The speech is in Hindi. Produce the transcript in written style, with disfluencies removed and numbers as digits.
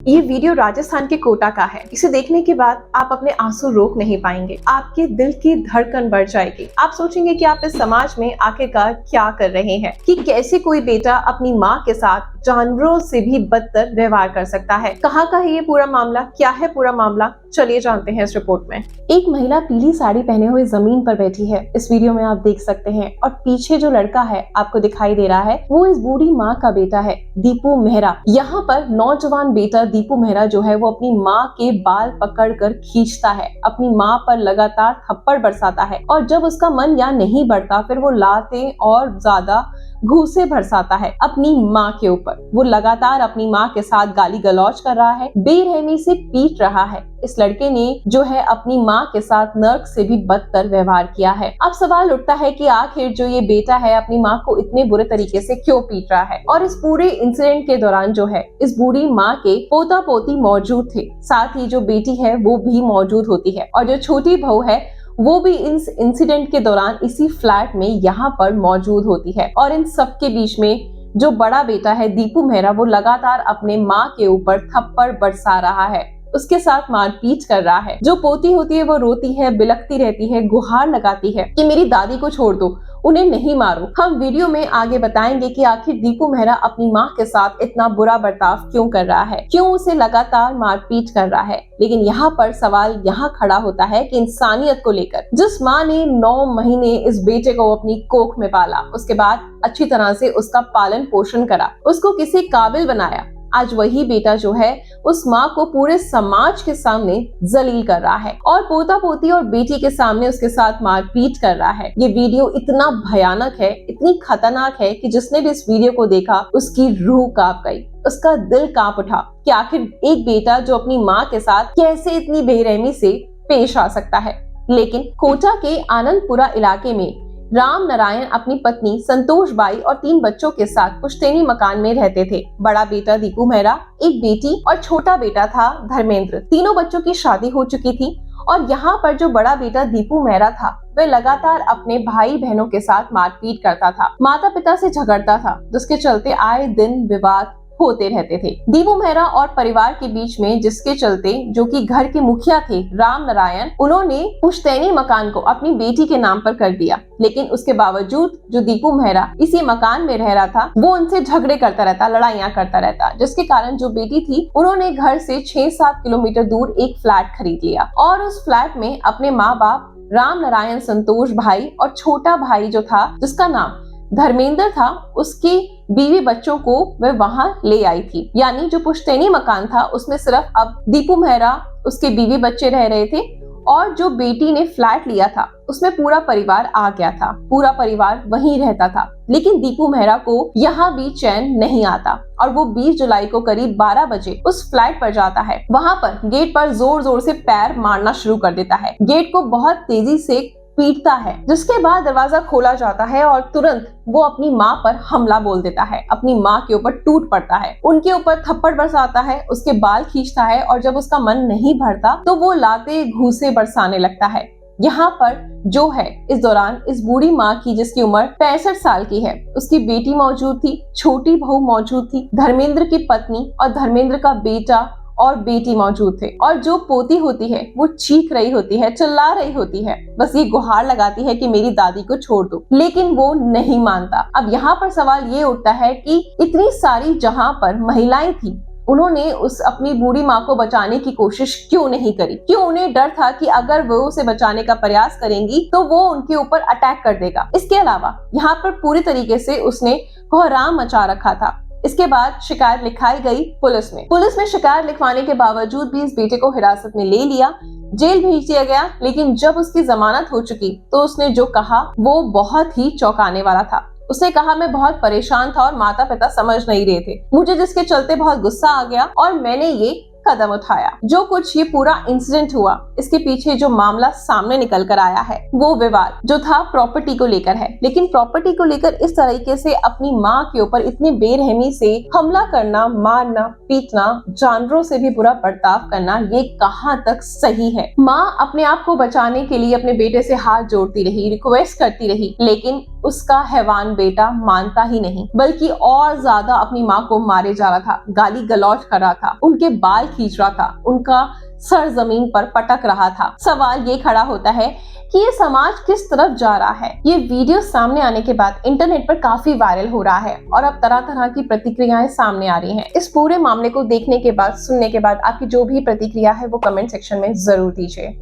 ये वीडियो राजस्थान के कोटा का है। इसे देखने के बाद आप अपने आंसू रोक नहीं पाएंगे। आपके दिल की धड़कन बढ़ जाएगी। आप सोचेंगे कि आप इस समाज में आखिरकार क्या कर रहे हैं, कि कैसे कोई बेटा अपनी माँ के साथ जानवरों से भी बदतर व्यवहार कर सकता है। कहाँ का है ये पूरा मामला, क्या है पूरा मामला, चलिए जानते हैं इस रिपोर्ट में। एक महिला पीली साड़ी पहने हुए जमीन पर बैठी है, इस वीडियो में आप देख सकते हैं। और पीछे जो लड़का है आपको दिखाई दे रहा है, वो इस बूढ़ी माँ का बेटा है, दीपू मेहरा। यहाँ पर नौजवान बेटा दीपू मेहरा जो है वो अपनी माँ के बाल पकड़कर खींचता है, अपनी माँ पर लगातार थप्पड़ बरसाता है। और जब उसका मन यहाँ नहीं बढ़ता, फिर वो लाते और ज्यादा घूसे बरसाता है अपनी माँ के ऊपर। वो लगातार अपनी माँ के साथ गाली गलौज कर रहा है, बेरहमी से पीट रहा है। इस लड़के ने जो है अपनी माँ के साथ नर्क से भी बदतर व्यवहार किया है। अब सवाल उठता है कि आखिर जो ये बेटा है अपनी माँ को इतने बुरे तरीके से क्यों पीट रहा है। और इस पूरे इंसिडेंट के दौरान जो है इस बूढ़ी माँ के पोता पोती मौजूद थे, साथ ही जो बेटी है वो भी मौजूद होती है, और जो छोटी बहू है वो भी इस इंसिडेंट के दौरान इसी फ्लैट में यहाँ पर मौजूद होती है। और इन सब के बीच में जो बड़ा बेटा है दीपू मेहरा, वो लगातार अपने माँ के ऊपर थप्पड़ बरसा रहा है, उसके साथ मारपीट कर रहा है। जो पोती होती है वो रोती है, बिलखती रहती है, गुहार लगाती है कि मेरी दादी को छोड़ दो, उन्हें नहीं मारो। हम वीडियो में आगे बताएंगे कि आखिर दीपू मेहरा अपनी माँ के साथ इतना बुरा बर्ताव क्यों कर रहा है, क्यों उसे लगातार मारपीट कर रहा है। लेकिन यहाँ पर सवाल यहाँ खड़ा होता है कि इंसानियत को लेकर। जिस माँ ने 9 महीने इस बेटे को अपनी कोख में पाला, उसके बाद अच्छी तरह से उसका पालन पोषण करा, उसको किसी काबिल बनाया, आज वही बेटा जो है उस माँ को पूरे समाज के सामने जलील कर रहा है और पोता पोती और बेटी के सामने उसके साथ मारपीट कर रहा है। ये वीडियो इतना भयानक है, इतनी खतरनाक है कि जिसने भी इस वीडियो को देखा उसकी रूह कांप गई, उसका दिल कांप उठा कि आखिर एक बेटा जो अपनी माँ के साथ कैसे इतनी बेरहमी से पेश आ सकता है। लेकिन कोटा के आनंदपुरा इलाके में राम नारायण अपनी पत्नी संतोष बाई और 3 बच्चों के साथ पुश्तैनी मकान में रहते थे। बड़ा बेटा दीपू मेहरा, एक बेटी और छोटा बेटा था धर्मेंद्र। तीनों बच्चों की शादी हो चुकी थी। और यहाँ पर जो बड़ा बेटा दीपू मेहरा था वह लगातार अपने भाई बहनों के साथ मारपीट करता था, माता पिता से झगड़ता था, जिसके चलते आए दिन विवाद होते रहते थे। दीपू मेहरा और परिवार के बीच में, जिसके चलते जो कि घर के मुखिया थे राम नारायण, उन्होंने पुश्तैनी मकान को अपनी बेटी के नाम पर कर दिया। लेकिन उसके बावजूद जो दीपू मेहरा इसी मकान में रह रहा था, वो उनसे झगड़े करता रहता, लड़ाइयाँ करता रहता, जिसके कारण जो बेटी थी उन्होंने घर से 6-7 किलोमीटर दूर एक फ्लैट खरीद लिया और उस फ्लैट में अपने माँ बाप राम नारायण, संतोष भाई और छोटा भाई जो था जिसका नाम धर्मेंद्र था, उसकी बीवी बच्चों को वह वहां ले आई थी। यानी जो पुश्तैनी मकान था उसमें सिर्फ अब दीपू मेहरा, उसके बीवी बच्चे रह रहे थे, और जो बेटी ने फ्लैट लिया था उसमें पूरा परिवार आ गया था, पूरा परिवार वहीं रहता था। लेकिन दीपू मेहरा को यहाँ भी चैन नहीं आता और वो 20 जुलाई को करीब 12 बजे उस फ्लैट पर जाता है। वहां पर गेट पर जोर जोर से पैर मारना शुरू कर देता है, गेट को बहुत तेजी से पीटता है, जिसके बाद दरवाजा खोला जाता है और तुरंत वो अपनी माँ पर हमला बोल देता है, अपनी माँ के ऊपर टूट पड़ता है, उनके ऊपर थप्पड़ बरसाता है, उसके बाल खींचता है और जब उसका मन नहीं भरता तो वो लाते घूसे बरसाने लगता है। यहाँ पर जो है इस दौरान इस बूढ़ी माँ की, जिसकी उम्र 65 साल की है, उसकी बेटी मौजूद थी, छोटी बहू मौजूद थी, धर्मेंद्र की पत्नी और धर्मेंद्र का बेटा और बेटी मौजूद थे। और जो पोती होती है वो चीख रही होती है, चिल्ला रही होती है, बस ये गुहार लगाती है कि मेरी दादी को छोड़ दो, लेकिन वो नहीं मानता। अब यहाँ पर सवाल ये उठता है कि इतनी सारी जहाँ पर महिलाएं थी, उन्होंने उस अपनी बूढ़ी माँ को बचाने की कोशिश क्यों नहीं करी? क्यों उन्हें डर था कि अगर वो उसे बचाने का प्रयास करेंगी तो वो उनके ऊपर अटैक कर देगा? इसके अलावा यहाँ पर पूरी तरीके से उसने कोहराम मचा रखा था। इसके बाद शिकायत लिखाई गई पुलिस में। पुलिस में शिकायत लिखवाने के बावजूद भी इस बेटे को हिरासत में ले लिया, जेल भेज दिया गया। लेकिन जब उसकी जमानत हो चुकी तो उसने जो कहा वो बहुत ही चौंकाने वाला था। उसने कहा, मैं बहुत परेशान था और माता पिता समझ नहीं रहे थे, मुझे जिसके चलते बहुत गुस्सा आ गया और मैंने ये कदम उठाया। जो कुछ ये पूरा इंसिडेंट हुआ, इसके पीछे जो मामला सामने निकल कर आया है वो विवाद जो था प्रॉपर्टी को लेकर है। लेकिन प्रॉपर्टी को लेकर इस तरीके से अपनी माँ के ऊपर इतनी बेरहमी से हमला करना, मारना, पीटना, जानवरों से भी बुरा बर्ताव करना, ये कहाँ तक सही है? माँ अपने आप को बचाने के लिए अपने बेटे से हाथ जोड़ती रही, रिक्वेस्ट करती रही, लेकिन उसका हैवान बेटा मानता ही नहीं, बल्कि और ज्यादा अपनी माँ को मारे जा रहा था, गाली गलौज कर रहा था, उनके बाल खींच रहा था, उनका सर जमीन पर पटक रहा था। सवाल ये खड़ा होता है कि ये समाज किस तरफ जा रहा है। ये वीडियो सामने आने के बाद इंटरनेट पर काफी वायरल हो रहा है और अब तरह तरह की प्रतिक्रियाएं सामने आ रही हैं। इस पूरे मामले को देखने के बाद, सुनने के बाद आपकी जो भी प्रतिक्रिया है वो कमेंट सेक्शन में जरूर दीजिए।